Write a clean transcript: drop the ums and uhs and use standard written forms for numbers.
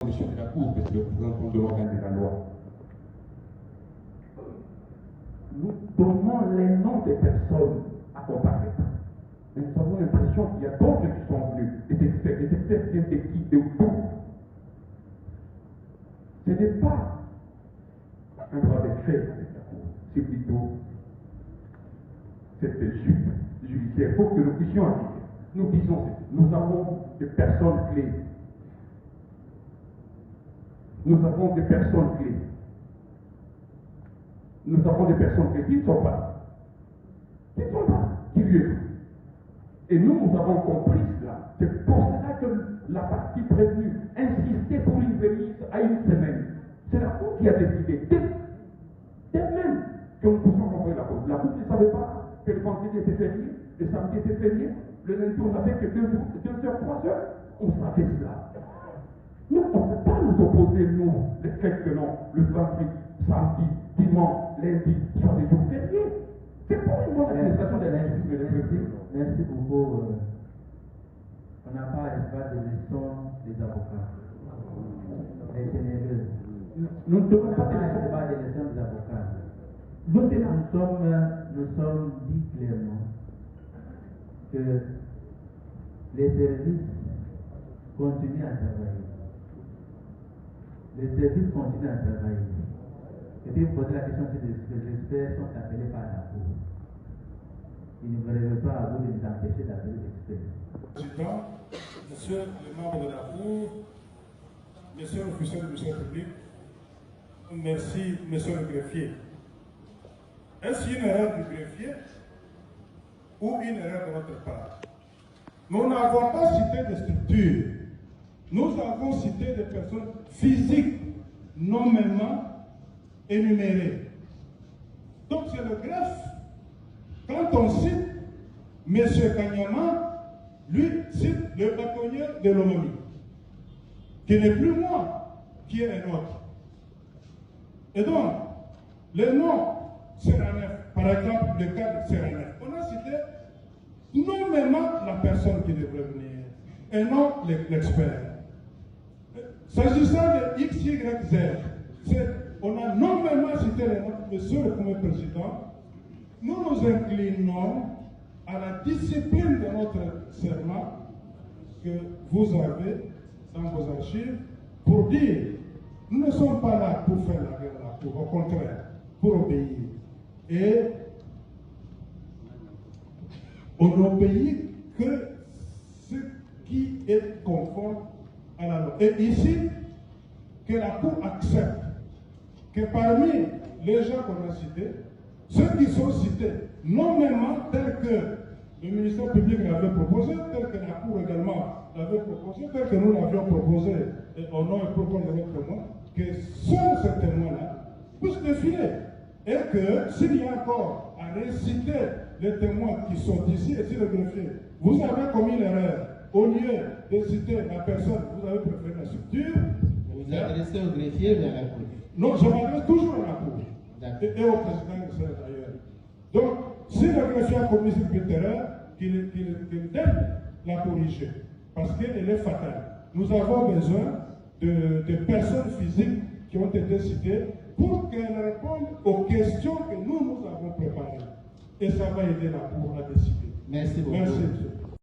conditions de la Cour, que c'est le représentant de l'organe de la loi. Nous donnons les noms des personnes à comparaître. Mais nous avons l'impression qu'il y a d'autres qui sont venus, des experts. Les experts viennent de qui? De où? Ce n'est pas un droit de fait avec la Cour, c'est plutôt cette chute judiciaire. Il faut que nous puissions agir. Nous disons, nous avons des personnes clés. Nous avons des personnes clés. Nous avons des personnes clés qui ne sont pas. Qui ne sont pas. Qui lui est. Et nous avons compris cela. C'est pour cela que la partie prévenue insistait pour une veillise à une semaine. C'est la Cour qui a décidé. Dès même que nous pouvions renvoyer la Cour. La Cour ne savait pas que le vendredi était férié, le samedi était férié, le lundi on n'avait que 2 heures, 3 heures. On savait cela. Nous, on ne peut pas nous opposer, nous, les faits que non, le vendredi, samedi, dimanche, lundi, sur des jours fériés. C'est pour une bonne administration des institutions de l'Église. Merci beaucoup. On n'a pas l'espace de leçons des avocats. Les généreux. Nous ne devons On n'a pas pas l'espace de leçons des avocats. Nous sommes dit clairement que les services continuent à travailler. Les services continuent à travailler. Et puis vous posez la question si les experts sont appelés par la Cour. Il ne relève pas à vous de les empêcher d'appeler les experts. Président, monsieur le membre de la Cour, monsieur l'officier du ministère public, merci, monsieur le greffier. Est-ce une erreur du greffier ou une erreur de notre part? Nous n'avons pas cité des structures. Nous avons cité des personnes physiques, nommément énumérées. Donc c'est le greffe. Quand on cite M. Kanyama, lui cite le bâtonnier de Lomami, qui n'est plus moi, qui est un autre. Et donc, le nom Seranef, par exemple, le cas de Seranef, on a cité nommément la personne qui devrait venir, et non l'expert. S'agissant de XYZ, on a nommément cité le nom de Monsieur le Premier Président. Nous nous inclinons à la discipline de notre serment que vous avez dans vos archives pour dire nous ne sommes pas là pour faire la guerre à la Cour, au contraire, pour obéir. Et on n'obéit que ce qui est conforme à la loi. Et ici, que la Cour accepte que parmi les gens qu'on a cités, ceux qui sont cités, nommément tels que le ministère public l'avait proposé, tels que la Cour également l'avait proposé, tels que nous l'avions proposé au nom et pour compte de notre témoin, que sont ces témoins-là puissent défiler. Et que s'il y a encore à réciter les témoins qui sont ici et si le greffier, vous avez commis l'erreur, au lieu de citer la personne, vous avez préféré la structure. Vous vous adressez au greffier ou à la Cour? Non, je m'adresse toujours à la Cour. Et au président du Sénat d'ailleurs. Donc, si le greffier a commis cette petite erreur, qu'il aide la corriger. Parce qu'elle est fatale. Nous avons besoin de personnes physiques qui ont été citées pour qu'elles répondent aux questions que nous avons préparées. Et ça va aider la Cour à décider. Merci beaucoup. Merci, monsieur.